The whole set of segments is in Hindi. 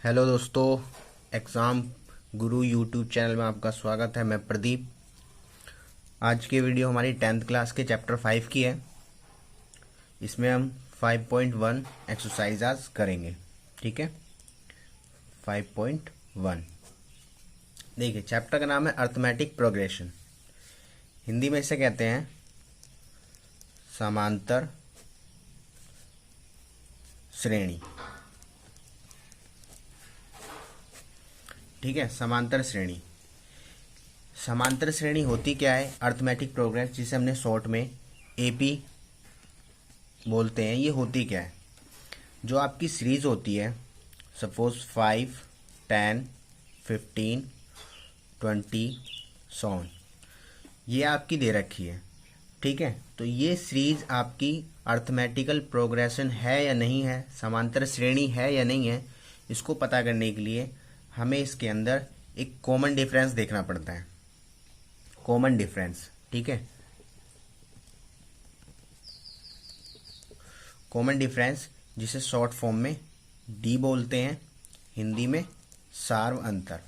हेलो दोस्तों, एग्ज़ाम गुरु यूट्यूब चैनल में आपका स्वागत है। मैं प्रदीप। आज की वीडियो हमारी 10th क्लास के चैप्टर 5 की है। इसमें हम 5.1 एक्सरसाइज आज करेंगे। ठीक है, 5.1 देखिए, चैप्टर का नाम है अर्थमेटिक प्रोग्रेशन। हिंदी में इसे कहते हैं समांतर श्रेणी। ठीक है, समांतर श्रेणी। समांतर श्रेणी होती क्या है? अर्थमेटिक प्रोग्रेस, जिसे हमने शॉर्ट में एपी बोलते हैं। ये होती क्या है? जो आपकी सीरीज होती है, सपोज 5, 10, 15, 20 सॉन, ये आपकी दे रखी है। ठीक है, तो ये सीरीज आपकी अर्थमेटिकल प्रोग्रेशन है या नहीं है, समांतर श्रेणी है या नहीं है, इसको पता करने के लिए हमें इसके अंदर एक कॉमन डिफरेंस देखना पड़ता है। कॉमन डिफरेंस, ठीक है, कॉमन डिफरेंस, जिसे शॉर्ट फॉर्म में डी बोलते हैं, हिंदी में सार्व अंतर।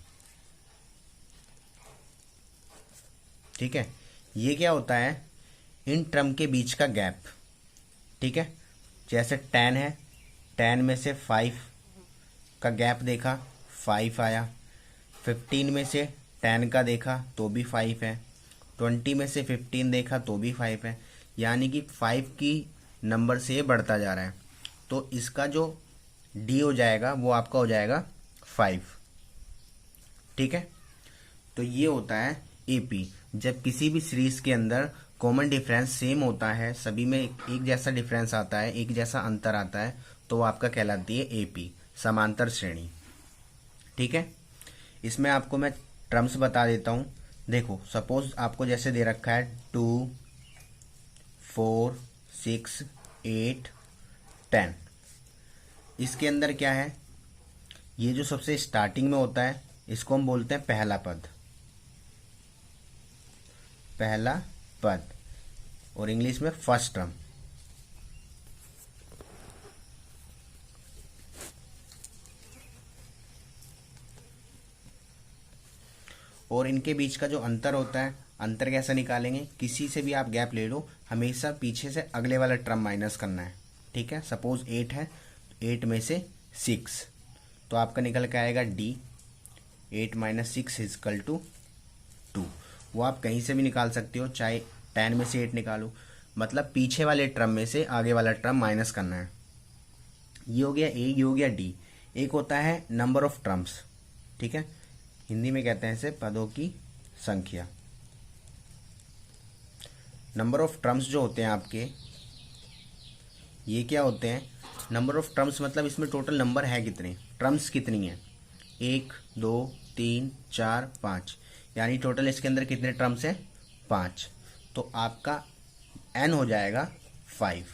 ठीक है, ये क्या होता है? इन टर्म के बीच का गैप। ठीक है, जैसे 10 है, 10 में से 5 का गैप देखा, 5 आया। 15 में से 10 का देखा तो भी 5 है। 20 में से 15 देखा तो भी 5 है। यानी कि 5 की नंबर से ये बढ़ता जा रहा है। तो इसका जो डी हो जाएगा वो आपका हो जाएगा 5। ठीक है, तो ये होता है एपी। जब किसी भी सीरीज के अंदर कॉमन डिफरेंस सेम होता है, सभी में एक जैसा डिफरेंस आता है, एक जैसा अंतर आता है, तो वो आपका कहलाती है एपी, समांतर श्रेणी। ठीक है, इसमें आपको मैं टर्म्स बता देता हूँ। देखो, सपोज आपको जैसे दे रखा है 2, 4, 6, 8, 10। इसके अंदर क्या है? ये जो सबसे स्टार्टिंग में होता है, इसको हम बोलते हैं पहला पद। पहला पद, और इंग्लिश में फर्स्ट टर्म। और इनके बीच का जो अंतर होता है, अंतर कैसे निकालेंगे? किसी से भी आप गैप ले लो, हमेशा पीछे से अगले वाला टर्म माइनस करना है। ठीक है, सपोज 8 है, 8 में से 6, तो आपका निकल के आएगा डी। 8 - 6 is equal to 2। वो आप कहीं से भी निकाल सकते हो, चाहे 10 में से 8 निकालो, मतलब पीछे वाले टर्म में से आगे वाला टर्म माइनस करना है। ये हो गया ए, ये हो गया डी। एक होता है नंबर ऑफ टर्म्स। ठीक है, हिंदी में कहते हैं इसे पदों की संख्या। नंबर ऑफ टर्म्स जो होते हैं आपके, ये क्या होते हैं? नंबर ऑफ टर्म्स मतलब इसमें टोटल नंबर है कितने, टर्म्स कितनी है? 1, 2, 3, 4, 5, यानी टोटल इसके अंदर कितने टर्म्स हैं? 5। तो आपका एन हो जाएगा 5।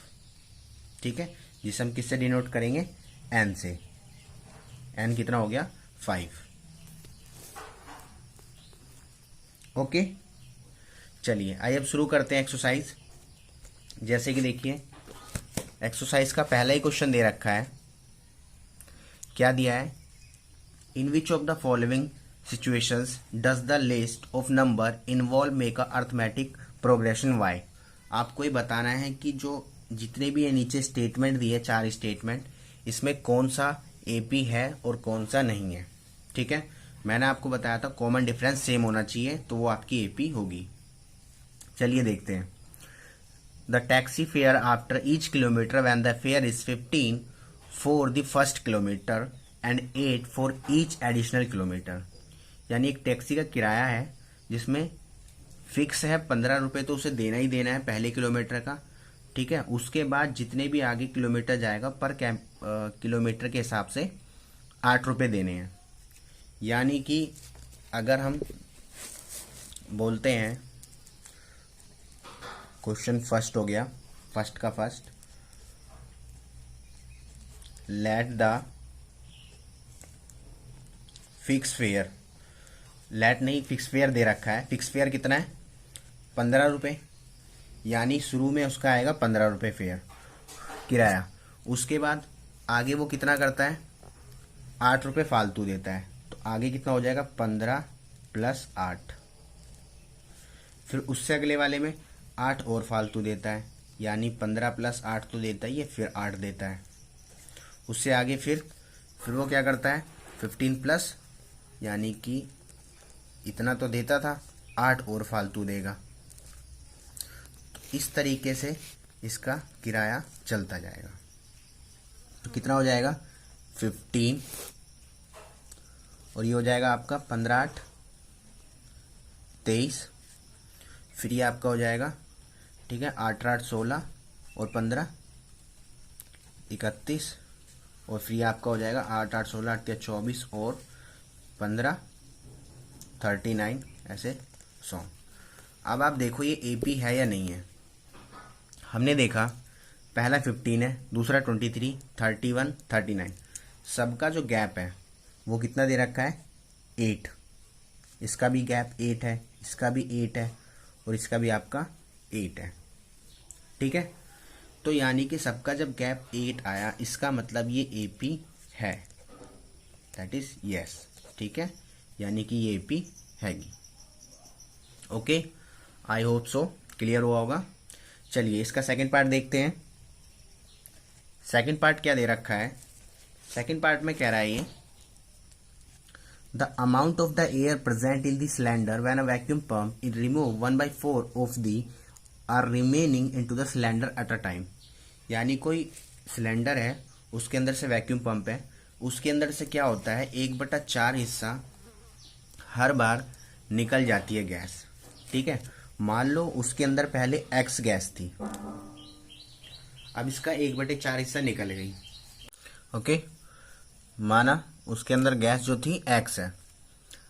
ठीक है, जिसे हम किससे डिनोट करेंगे? एन से। एन कितना हो गया? 5। ओके, चलिए आइए अब शुरू करते हैं एक्सरसाइज। जैसे कि देखिए, एक्सरसाइज का पहला ही क्वेश्चन दे रखा है। क्या दिया है? In which of the following situations does the list of number involve make a arithmetic progression why. आपको ये बताना है कि जो जितने भी ये नीचे स्टेटमेंट दिए, 4 स्टेटमेंट, इसमें कौन सा एपी है और कौन सा नहीं है। ठीक है, मैंने आपको बताया था कॉमन डिफरेंस सेम होना चाहिए, तो वो आपकी एपी होगी। चलिए देखते हैं। The taxi fare after each kilometre when the fair is 15 for the first kilometre and 8 for each additional kilometre. यानी एक टैक्सी का किराया है जिसमें फिक्स है 15 रुपये, तो उसे देना ही देना है पहले किलोमीटर का। ठीक है, उसके बाद जितने भी आगे किलोमीटर जाएगा पर किलोमीटर के हिसाब से 8 रुपये देने हैं। यानी कि अगर हम बोलते हैं, क्वेश्चन फर्स्ट हो गया, फर्स्ट का first, let the fix fare, let नहीं, फिक्स फेयर दे रखा है। फिक्स फेयर कितना है? 15 रुपये। यानी शुरू में उसका आएगा 15 रुपये फेयर किराया। उसके बाद आगे वो कितना करता है? 8 रुपये फालतू देता है, तो आगे कितना हो जाएगा 15 + 8। फिर उससे अगले वाले में 8 और फालतू देता है, यानी 15 + 8 तो देता ही है, फिर 8 देता है। उससे आगे फिर वो क्या करता है 15 प्लस, यानी कि इतना तो देता था, 8 और फालतू देगा। तो इस तरीके से इसका किराया चलता जाएगा। तो कितना हो जाएगा 15, और ये हो जाएगा आपका 15 × 8 23। फिर ये आपका हो जाएगा, ठीक है, 8 × 8 16 और 15 31। और फिर ये आपका हो जाएगा 8 × 8 16 8 × 24 और 15 39, ऐसे 100। अब आप देखो ये एपी है या नहीं है। हमने देखा पहला 15 है, दूसरा 23, 31, 39। सबका जो गैप है वो कितना दे रखा है 8। इसका भी गैप 8 है, इसका भी 8 है, और इसका भी आपका 8 है। ठीक है, तो यानी कि सबका जब गैप 8 आया, इसका मतलब ये एपी है, दैट इज यस। ठीक है, यानी कि ये एपी हैगी। Okay, I hope so clear हुआ होगा। चलिए इसका सेकंड पार्ट देखते हैं। सेकंड पार्ट क्या दे रखा है। सेकंड पार्ट में कह रहा है ये the amount of the air present in the cylinder when a vacuum pump it remove 1/4 of the air remaining into the cylinder at a time. यानी कोई सिलेंडर है, उसके अंदर से वैक्यूम पंप है, उसके अंदर से क्या होता है 1/4 हिस्सा हर बार निकल जाती है गैस। ठीक है, मान लो उसके अंदर पहले एक्स गैस थी, अब इसका 1/4 हिस्सा निकल गई। ओके, माना उसके अंदर गैस जो थी एक्स है,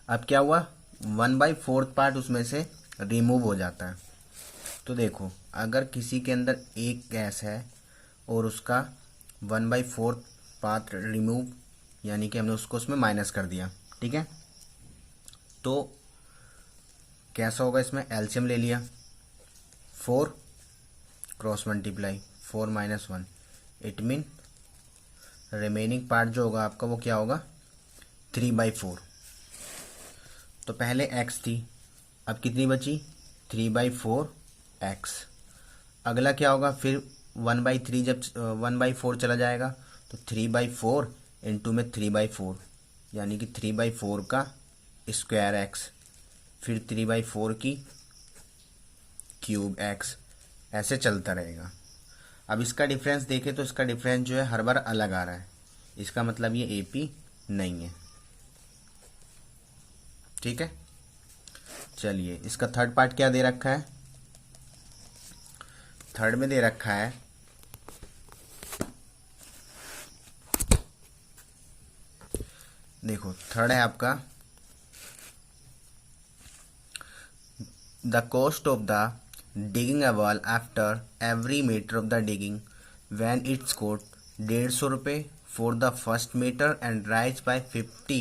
अब क्या हुआ 1/4 पार्ट उसमें से रिमूव हो जाता है। तो देखो अगर किसी के अंदर एक गैस है और उसका 1/4 पार्ट रिमूव, यानी कि हमने उसको उसमें माइनस कर दिया। ठीक है, तो कैसा होगा, इसमें एलसीएम ले लिया, 4 cross multiply 4 - 1, it mean remaining part जो होगा आपका वो क्या होगा 3/4। तो पहले x थी, अब कितनी बची 3/4 x। अगला क्या होगा फिर 1/3, जब 1/4 चला जाएगा तो 3/4 इंटू में 3/4, यानी कि 3/4 का स्क्वायर x, फिर 3/4 की क्यूब x, ऐसे चलता रहेगा। अब इसका डिफरेंस देखें तो इसका डिफरेंस जो है हर बार अलग आ रहा है, इसका मतलब ये एपी नहीं है। ठीक है, चलिए इसका थर्ड पार्ट क्या दे रखा है। थर्ड में दे रखा है देखो, थर्ड है आपका the cost of the digging a wall after every meter of the digging when it's cost 150 रुपये for the first meter and rise by 50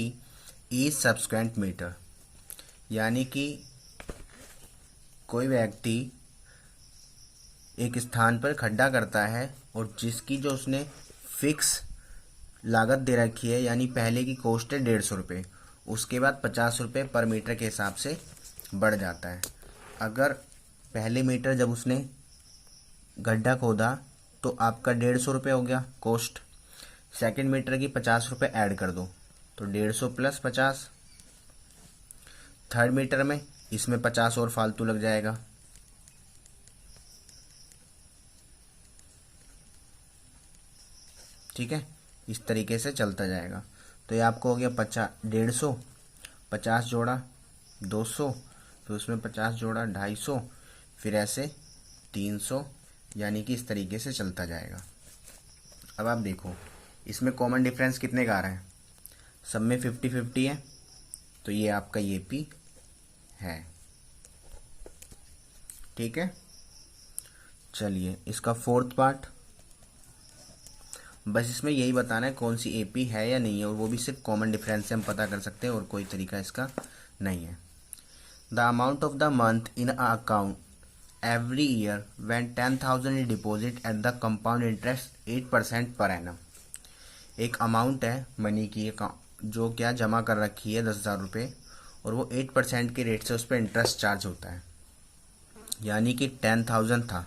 each subsequent meter। यानी कि कोई व्यक्ति एक स्थान पर खड्डा करता है और जिसकी जो उसने फिक्स लागत दे रखी है, यानी पहले की कॉस्ट है 150 रुपये, उसके बाद 50 रुपये पर मीटर के हिसाब से बढ़ जाता है। अगर पहले मीटर जब उसने गड्ढा खोदा तो आपका 150 रुपये हो गया कॉस्ट, सेकंड मीटर की 50 रुपये ऐड कर दो तो 150 + 50। थर्ड मीटर में इसमें 50 और फालतू लग जाएगा। ठीक है, इस तरीके से चलता जाएगा। तो ये आपको हो गया 150, 50 जोड़ा 200, फिर उसमें 50 जोड़ा 250, फिर ऐसे 300, यानी कि इस तरीके से चलता जाएगा। अब आप देखो इसमें कॉमन डिफरेंस कितने का आ रहा है, सब में 50-50 है, तो ये आपका ये पी है। ठीक है, चलिए इसका फोर्थ पार्ट, बस इसमें यही बताना है कौन सी एपी है या नहीं है, और वो भी सिर्फ कॉमन डिफरेंस से हम पता कर सकते हैं और कोई तरीका इसका नहीं है। The amount of the month in a account every year when 10,000 is deposit at the compound interest 8% per annum. एक अमाउंट है मनी की जो क्या जमा कर रखी है 10,000 रुपये, और वो 8% के रेट से उस पर इंटरेस्ट चार्ज होता है। यानी कि 10,000 था,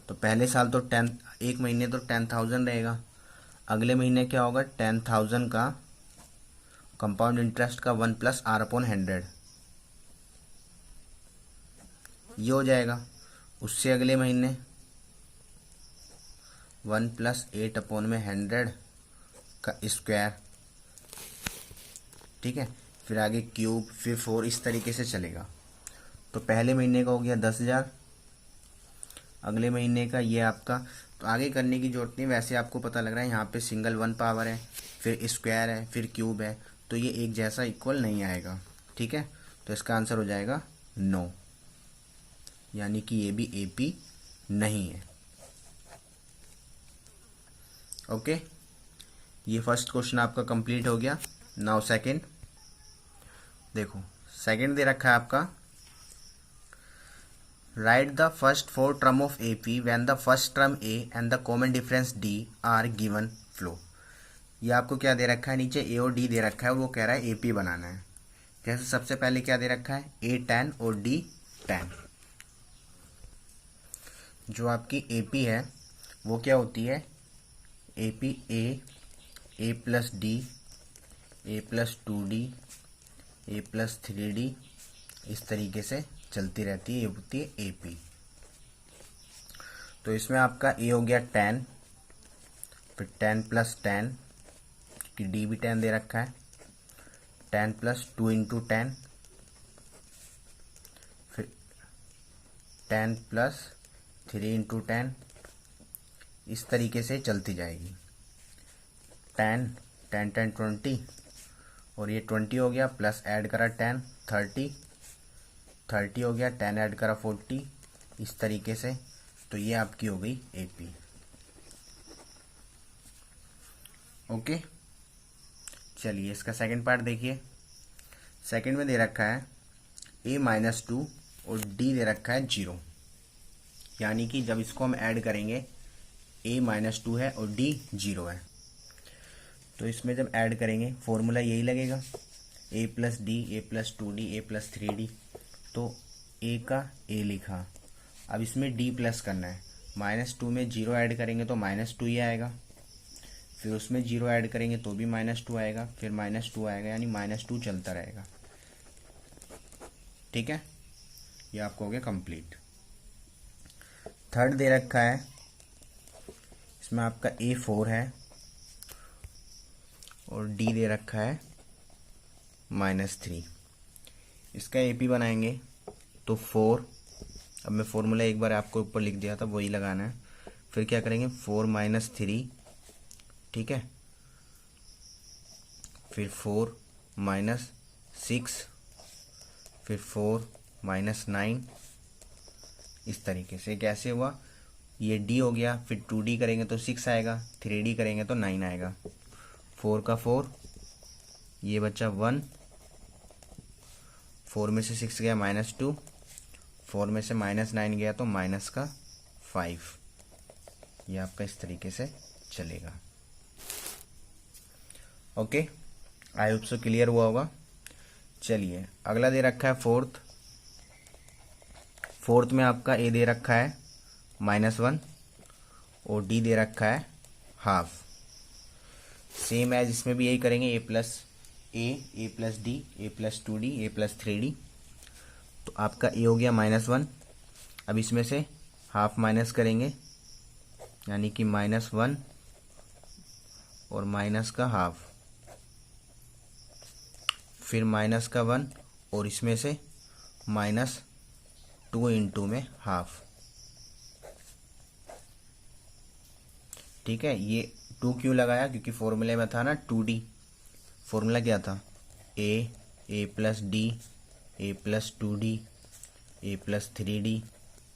तो पहले साल तो 1 महीने तो 10,000 रहेगा। अगले महीने क्या होगा, 10,000 का कंपाउंड इंटरेस्ट का 1 + R/100 ये हो जाएगा। उससे अगले महीने 1 + 8/100 का स्क्वायर, ठीक है। फिर आगे क्यूब, फिर 4, इस तरीके से चलेगा। तो पहले महीने का हो गया 10,000, अगले महीने का ये आपका, तो आगे करने की जरूरत नहीं, वैसे आपको पता लग रहा है यहाँ पे सिंगल 1 पावर है, फिर स्क्वायर है, फिर क्यूब है, तो ये एक जैसा इक्वल नहीं आएगा, ठीक है। तो इसका आंसर हो जाएगा 9, यानी कि ये भी AP नहीं है। ओके, ये फर्स्ट क्वेश्चन आपका कंप्लीट हो गया। नाउ सेकंड देखो, सेकंड दे रखा है आपका, write the first 4 term of AP when the first term A and the common difference D are given flow. ये आपको क्या दे रखा है, नीचे A और D दे रखा है, वो कह रहा है AP बनाना है। जैसे सबसे पहले क्या दे रखा है, A tan और D tan। जो आपकी AP है वो क्या होती है, AP A + D, A + 2D, A + 3D, इस तरीके से चलती रहती है, ये होती है AP। तो इसमें आपका A हो गया tan, फिर tan + tan, कि D भी tan दे रखा है, tan + 2 × tan, फिर tan + 3 × tan, इस तरीके से चलती जाएगी। tan 20, और ये 20 हो गया, प्लस ऐड करा tan 30 हो गया, tan ऐड करा 40, इस तरीके से। तो ये आपकी हो गई AP। ओके, चलिए इसका सेकंड पार्ट देखिए। सेकंड में दे रखा है A - 2 और D दे रखा है 0, यानी कि जब इसको हम ऐड करेंगे A - 2 है और D 0 है, तो इसमें जब ऐड करेंगे फॉर्मूला यही लगेगा, A + D, A + 2D, A + 3D। तो A का A लिखा, अब इसमें D प्लस करना है, -2 में 0 ऐड करेंगे तो -2 ही आएगा, फिर उसमें 0 ऐड करेंगे तो भी -2 आएगा, फिर -2 आएगा, यानी -2 चलता रहेगा, ठीक है। ये आपको हो गया कंप्लीट। थर्ड दे रखा है, इसमें आपका A 4 है और D दे रखा है -3। इसका AP बनाएंगे तो 4, अब मैं फॉर्मूला एक बार आपको ऊपर लिख दिया था, वही लगाना है। फिर क्या करेंगे, 4 - 3, ठीक है, फिर 4 - 6, फिर 4 - 9, इस तरीके से। कैसे हुआ, ये D हो गया, फिर 2D करेंगे तो 6 आएगा, 3D करेंगे तो 9 आएगा, 4 का 4, ये बच्चा 1, 4 में से 6 गया -2, 4 में से -9 गया तो -5। ये आपका इस तरीके से चलेगा। Okay, I hope so clear हुआ होगा। चलिए अगला दे रखा है फोर्थ में आपका A दे रखा है -1 और D दे रखा है हाफ। सेम एज इसमें भी यही करेंगे, A + D, A + 2D, A + 3D। तो आपका A हो गया -1, अब इसमें से हाफ माइनस करेंगे, यानी कि -1 और माइनस का हाफ, फिर माइनस का 1 और इसमें से -2 × में हाफ, ठीक है। ये 2 क्यों लगाया, क्योंकि फॉर्मूले में था ना 2D। फॉर्मूला क्या था, A + D, A + 2D, A + 3D।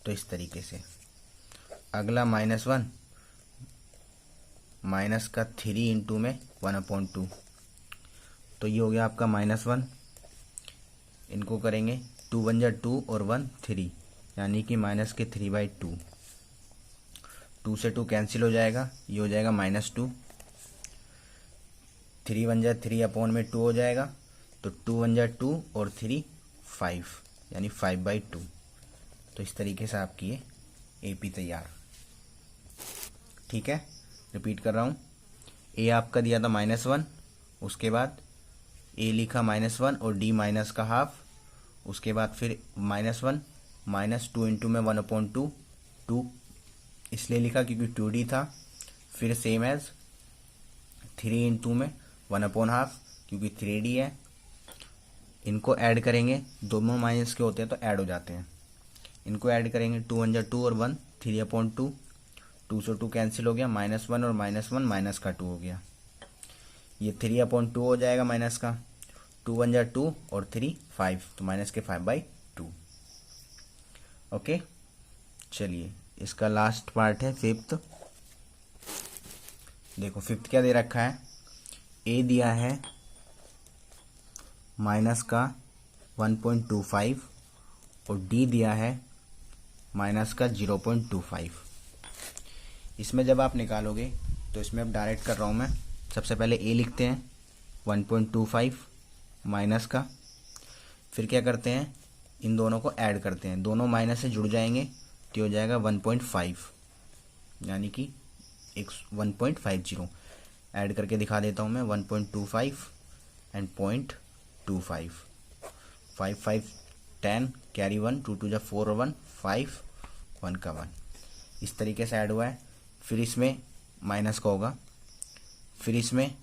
तो इस तरीके से। अगला -1, माइनस का 3 × में 1/2, तो ये हो गया आपका -1। इनको करेंगे 2 × 1 = 2 और 1 3, यानी कि -3/2। 2 से 2 कैंसिल हो जाएगा, ये हो जाएगा -2। 3 वन जा 3 अपॉन में 2 हो जाएगा, तो 2 वन जा 2 और 3 5, यानी 5/2। तो इस तरीके से आपकी ये AP तैयार। ठीक है, रिपीट कर रहा हूँ। A आपका दिया था -1, उसके बाद A लिखा -1 और D माइनस का हाफ, उसके बाद फिर -1 -2 इंटू में 1/2, 2 इसलिए लिखा क्योंकि 2D था, फिर सेम एज 3 इंटू में 1/2 क्योंकि 3D है। इनको ऐड करेंगे, दोनों माइनस के होते हैं तो ऐड हो जाते हैं। इनको ऐड करेंगे, 2 वन जा 2 और 1 3/2, 2 से 2 कैंसिल हो गया, -1 और -1 माइनस का 2 हो गया। ये 3/2 हो जाएगा माइनस का, 2 वन जा 2 और 3 5, तो माइनस के 5/2। ओके, चलिए इसका लास्ट पार्ट है फिफ्थ। देखो फिफ्थ क्या दे रखा है, A दिया है माइनस का 1.25 और D दिया है माइनस का 0.25। इसमें जब आप निकालोगे तो इसमें अब डायरेक्ट कर रहा हूँ मैं। सबसे पहले A लिखते हैं 1.25 माइनस का, फिर क्या करते हैं, इन दोनों को ऐड करते हैं, दोनों माइनस से जुड़ जाएंगे तो हो जाएगा 1.5, यानी कि 1.50। ऐड करके दिखा देता हूँ मैं, 1.25 एंड 0.25, 5 5 10 कैरी 1, 2 2 जा 4 और 1 5, 1 का 1, इस तरीके से ऐड हुआ है। फिर इसमें माइनस का होगा, फिर इसमें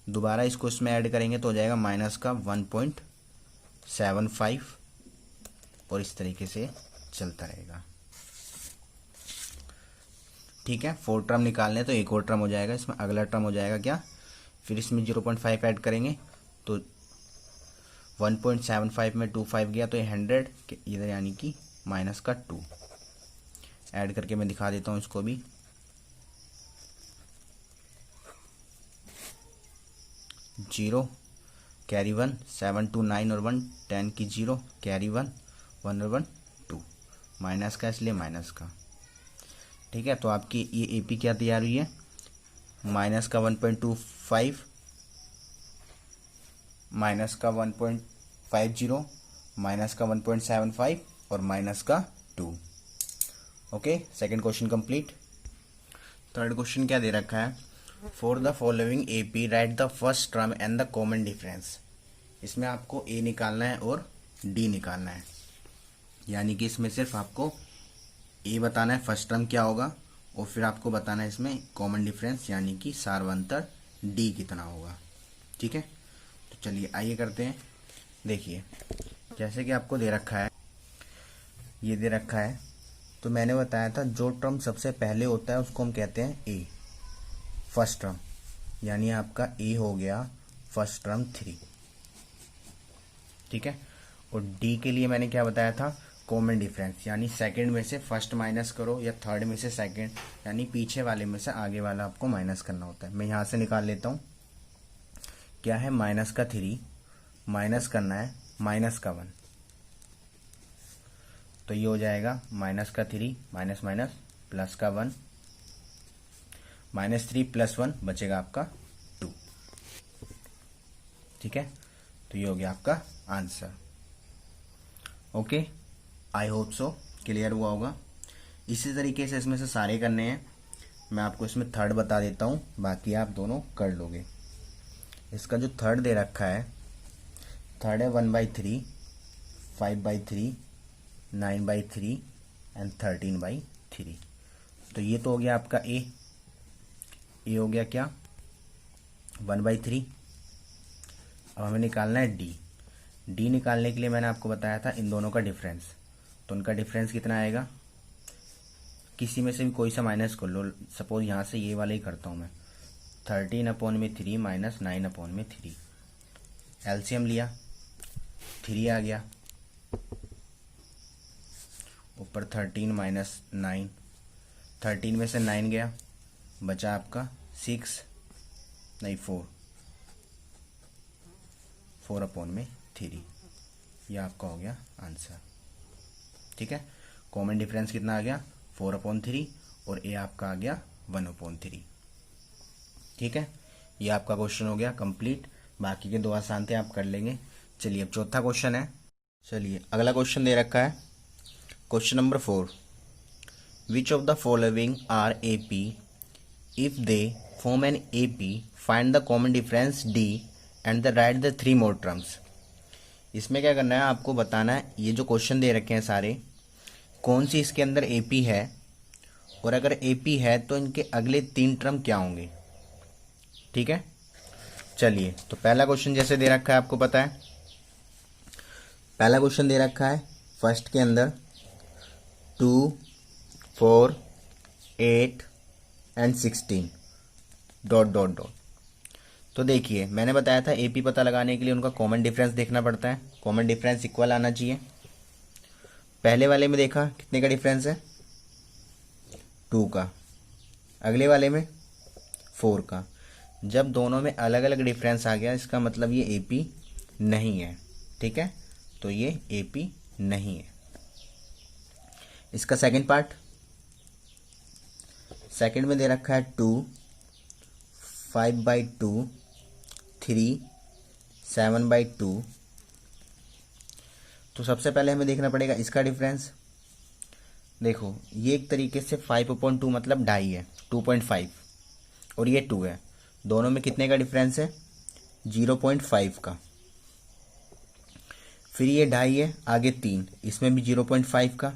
दोबारा इसको इसमें ऐड करेंगे तो हो जाएगा माइनस का 1.75 और इस तरीके से चलता रहेगा। ठीक है, 4 टर्म निकालने तो एक और टर्म हो जाएगा, इसमें अगला टर्म हो जाएगा क्या, फिर इसमें 0.5 ऐड करेंगे तो 1.75 में 25 गया तो ये 100 इधर, यानी कि माइनस का 2। ऐड करके मैं दिखा देता हूँ इसको भी, 0 कैरी 1 7 2 9 और 1 10 की 0 कैरी 1 1 और 1 2, माइनस का इसलिए माइनस का। ठीक है, तो आपकी ये AP क्या तैयार हुई है, माइनस का 1.25 माइनस का 1.50 माइनस का 1.75 और माइनस का 2। Okay, second question complete. Third question क्या दे रखा है, for the following AP right the first term and the common difference. इसमें आपको A निकालना है और D निकालना है, यानी कि इसमें सिर्फ आपको A बताना है फर्स्ट टर्म क्या होगा और फिर आपको बताना है इसमें कॉमन डिफरेंस यानी कि सार्वंतर D कितना होगा। ठीक है, तो चलिए आइए करते हैं। देखिए जैसे कि आपको दे रखा है, ये दे रखा है, तो मैंने बताया था जो टर्म सबसे पहले होता है उसको हम कहते हैं A, फर्स्ट टर्म, यानी आपका A हो गया फर्स्ट टर्म 3। ठीक है, और D के लिए मैंने क्या बताया था, कॉमन डिफरेंस, यानी सेकंड में से फर्स्ट माइनस करो या थर्ड में से सेकंड, यानी पीछे वाले में से आगे वाला आपको माइनस करना होता है। मैं यहाँ से निकाल लेता हूँ, क्या है माइनस का 3 माइनस करना है माइनस का 1, तो ये हो जाएगा माइनस का 3 माइनस माइनस प्लस का 1, -3 + 1 बचेगा आपका 2। ठीक है, तो ये हो गया आपका answer. Okay, I hope so clear हुआ होगा। इसी तरीके से इसमें से सारे करने हैं, मैं आपको इसमें थर्ड बता देता हूँ, बाकी आप दोनों कर लोगे। इसका जो थर्ड दे रखा है, थर्ड है 1/3 5/3 9/3 एंड 13/3। तो ये तो हो गया आपका A हो गया क्या 1/3। अब हमें निकालना है D निकालने के लिए मैंने आपको बताया था इन दोनों का डिफरेंस, तो उनका डिफरेंस कितना आएगा, किसी में से भी कोई सा माइनस कर लो, सपोज यहाँ से ये वाला ही करता हूँ मैं, 13/3 माइनस 9/3, एलसीएम लिया 3 आ गया, ऊपर 13 माइनस 9, 13 में से 9 गया, बचा आपका 4/3, यह आपका हो गया आंसर। ठीक है, कॉमन डिफरेंस कितना आ गया 4/3 और A आपका आ गया 1/3। ठीक है, ये आपका क्वेश्चन हो गया कंप्लीट। बाकी के 2 आसान थे, आप कर लेंगे। चलिए अब चौथा क्वेश्चन है। चलिए अगला क्वेश्चन दे रखा है, question number 4, which of the following are A P, if they form an A P find the common difference D and the write the 3 more terms. इसमें क्या करना है, आपको बताना है ये जो क्वेश्चन दे रखे हैं सारे, कौन सी इसके अंदर ए पी है, और अगर ए पी है तो इनके अगले 3 टर्म क्या होंगे। ठीक है, चलिए तो पहला क्वेश्चन जैसे दे रखा है, आपको पता है पहला क्वेश्चन दे रखा है फर्स्ट के अंदर 2, 4, 8 एंड 16 डॉट डॉट डॉट। तो देखिए मैंने बताया था एपी पता लगाने के लिए उनका कॉमन डिफरेंस देखना पड़ता है, कॉमन डिफरेंस इक्वल आना चाहिए। पहले वाले में देखा कितने का डिफरेंस है, 2 का, अगले वाले में 4 का। जब दोनों में अलग अलग डिफरेंस आ गया इसका मतलब ये एपी नहीं है। ठीक है, तो ये एपी नहीं है। इसका सेकंड पार्ट, सेकंड में दे रखा है 2, 5/2, 3, 7/2। तो सबसे पहले हमें देखना पड़ेगा इसका डिफरेंस। देखो ये एक तरीके से 5/2 मतलब 2.5 है, 2.5, और ये 2 है। दोनों में कितने का डिफरेंस है, 0.5 का। फिर ये 2.5 है, आगे 3, इसमें भी 0.5 का।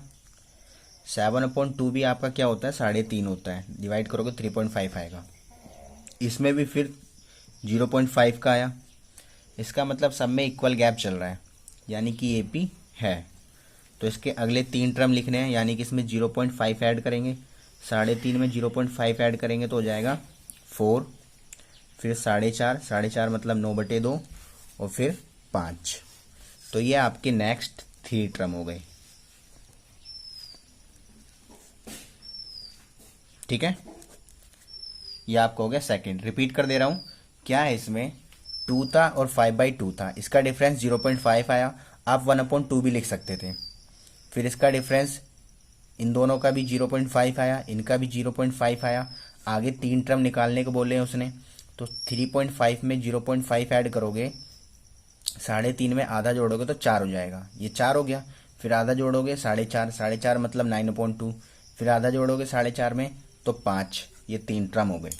7/2 भी आपका क्या होता है, 3.5 होता है, डिवाइड करोगे 3.5 आएगा। इसमें भी फिर 0.5 का आया। इसका मतलब सब में इक्वल गैप चल रहा है, यानी कि एपी है। तो इसके अगले 3 टर्म लिखने हैं, यानी कि इसमें 0.5 ऐड करेंगे, 3.5 में 0.5 ऐड करेंगे तो हो जाएगा 4, फिर 4.5, 4.5 मतलब 9/2, और फिर 5। तो ये आपके नेक्स्ट 3 टर्म हो गए। ठीक है, ये आपका हो गया सेकंड। रिपीट कर दे रहा हूं, क्या है इसमें 2 था और 5/2 था, इसका डिफरेंस 0.5 आया। आप 1/2 भी लिख सकते थे। फिर इसका डिफरेंस इन दोनों का भी 0.5 आया, इनका भी 0.5 आया। आगे 3 टर्म निकालने को बोले हैं उसने, तो 3.5 में 0.5 ऐड करोगे, 3.5 में आधा जोड़ोगे तो 4 हो जाएगा, ये 4 हो गया। फिर आधा जोड़ोगे 4.5, 4.5 मतलब 9/2, फिर आधा जोड़ोगे 4.5 में तो 5, ये 3 टर्म हो गए।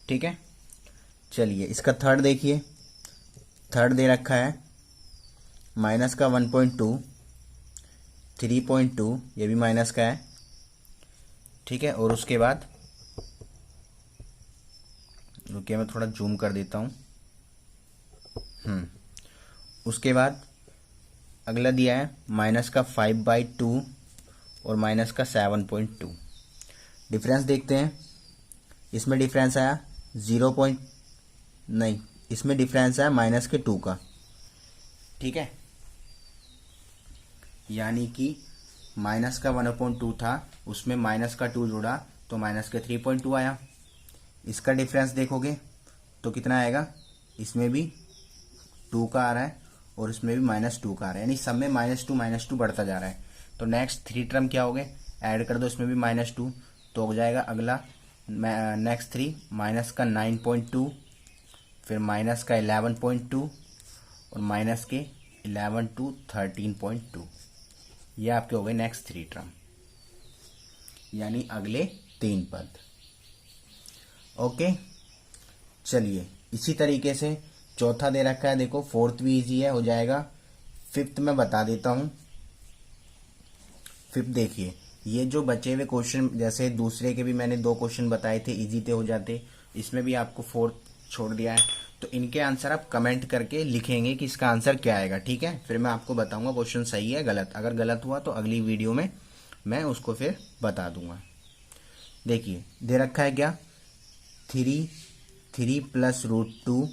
ठीक है, चलिए इसका थर्ड देखिए। थर्ड दे रखा है माइनस का 1.2, 3.2, ये भी माइनस का है। ठीक है, और उसके बाद रुकिए मैं थोड़ा जूम कर देता हूँ। उसके बाद अगला दिया है माइनस का 5/2 और माइनस का 7.2। डिफरेंस देखते हैं, इसमें डिफरेंस आया नहीं, इसमें डिफरेंस आया माइनस के 2 का। ठीक है, यानी कि माइनस का 1/2 था, उसमें माइनस का 2 जोड़ा तो माइनस के 3.2 आया। इसका डिफरेंस देखोगे तो कितना आएगा, इसमें भी 2 का आ रहा है और इसमें भी -2 का आ रहा है, यानी सब में -2 बढ़ता जा रहा है। तो नेक्स्ट 3 टर्म क्या हो गए, ऐड कर दो, इसमें भी -2 तो हो जाएगा अगला नेक्स्ट 3, माइनस का 9.2, फिर माइनस का 11.2 और माइनस के 11 to 13.2। ये आपके हो गए नेक्स्ट 3 टर्म, यानी अगले 3 पद। ओके, चलिए इसी तरीके से चौथा दे रखा है, देखो फोर्थ भी इजी है, हो जाएगा। फिफ्थ में बता देता हूं। फिफ्थ देखिए, ये जो बचे हुए क्वेश्चन, जैसे दूसरे के भी मैंने 2 क्वेश्चन बताए थे, इजी थे, हो जाते, इसमें भी आपको फोर्थ छोड़ दिया है। तो इनके आंसर आप कमेंट करके लिखेंगे कि इसका आंसर क्या आएगा। ठीक है, फिर मैं आपको बताऊंगा क्वेश्चन सही है गलत। अगर गलत हुआ तो अगली वीडियो में मैं उसको फिर बता दूंगा। देखिए दे रखा है क्या, 3 + √2,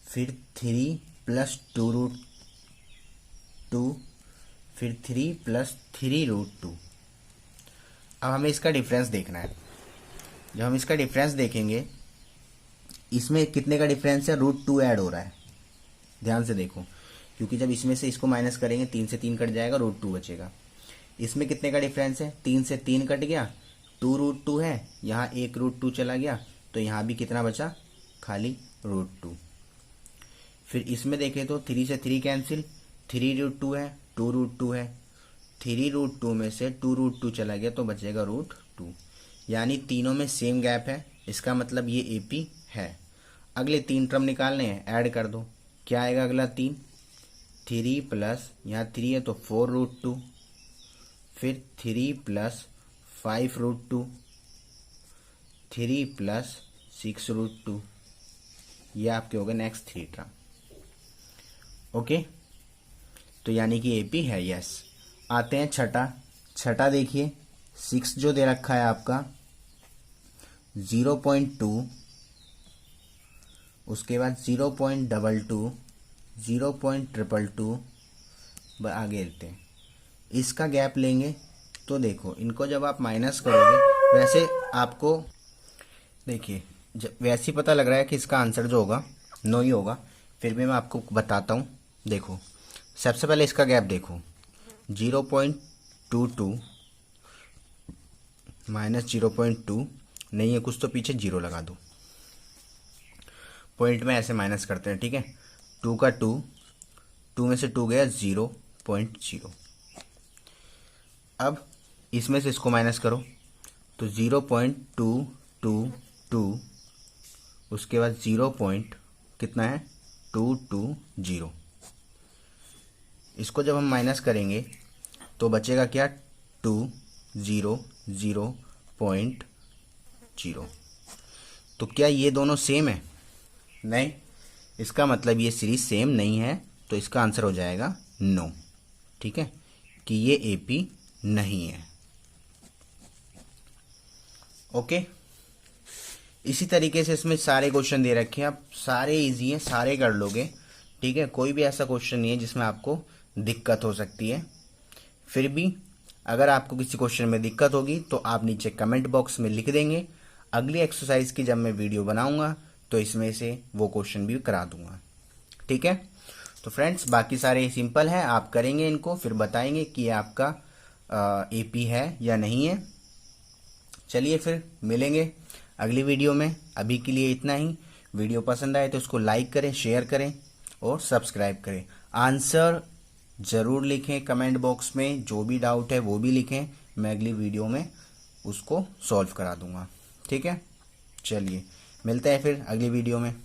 फिर 3 + 2√2, फिर 3 + 3√2। अब हमें इसका डिफरेंस देखना है। जब हम इसका डिफरेंस देखेंगे, इसमें कितने का डिफरेंस है, √2 ऐड हो रहा है, ध्यान से देखो, क्योंकि जब इसमें से इसको माइनस करेंगे 3 से 3 कट जाएगा, √2 बचेगा। इसमें कितने का डिफरेंस है, 3 से 3 कट गया, 2√2 है, यहाँ एक √2 चला गया, तो यहाँ भी कितना बचा, खाली √2। फिर इसमें देखें तो 3 से 3 कैंसिल, 3√2 है, 2√2 है, 3√2 में से 2√2 चला गया तो बचेगा √2, यानी तीनों में सेम गैप है। इसका मतलब ये AP है। अगले 3 टर्म निकालने हैं, ऐड कर दो। क्या आएगा अगला 3 प्लस यहाँ 3 है तो 4√2, फिर 3 प्लस 5√2, 3 प्लस 6√2, ये आपके हो गए नेक्स्ट 3 टर्म। ओके, तो यानी कि AP है, यस। आते हैं छठा देखिए, 6 जो दे रखा है आपका 0.2, उसके बाद 0.22, 0.222, आगे लेते हैं। इसका गैप लेंगे तो देखो, इनको जब आप माइनस करोगे वैसे आपको देखिए वैसे ही पता लग रहा है कि इसका आंसर जो होगा 9 ही होगा। फिर भी मैं आपको बताता हूँ। देखो सबसे पहले इसका गैप देखो, 0.22 माइनस 0.2 नहीं है कुछ तो पीछे 0 लगा दो, पॉइंट में ऐसे माइनस करते हैं, ठीक है। 2 का 2 में से 2 गया 0.0। अब इसमें से इसको माइनस करो तो 0.222, उसके बाद 0 पॉइंट कितना है 220। इसको जब हम माइनस करेंगे तो बचेगा क्या 200.0। तो क्या ये दोनों सेम है? नहीं, इसका मतलब ये सीरीज सेम नहीं है, तो इसका आंसर हो जाएगा नो, ठीक है, कि ये AP नहीं है। ओके, इसी तरीके से इसमें सारे क्वेश्चन दे रखे हैं, आप सारे इजी हैं, सारे कर लोगे, ठीक है। कोई भी ऐसा क्वेश्चन नहीं है जिसमें आपको दिक्कत हो सकती है। फिर भी अगर आपको किसी क्वेश्चन में दिक्कत होगी तो आप नीचे कमेंट बॉक्स में लिख देंगे। अगली एक्सरसाइज की जब मैं वीडियो बनाऊंगा तो इसमें से वो क्वेश्चन भी करा दूंगा, ठीक है। तो फ्रेंड्स बाकी सारे सिंपल है, आप करेंगे इनको, फिर बताएंगे कि आपका AP है या नहीं है। चलिए फिर मिलेंगे अगली वीडियो में। अभी के लिए इतना ही। वीडियो पसंद आए तो उसको लाइक करें, शेयर करें और सब्सक्राइब करें। आंसर ज़रूर लिखें कमेंट बॉक्स में, जो भी डाउट है वो भी लिखें, मैं अगली वीडियो में उसको सॉल्व करा दूंगा, ठीक है। चलिए मिलते हैं फिर अगली वीडियो में।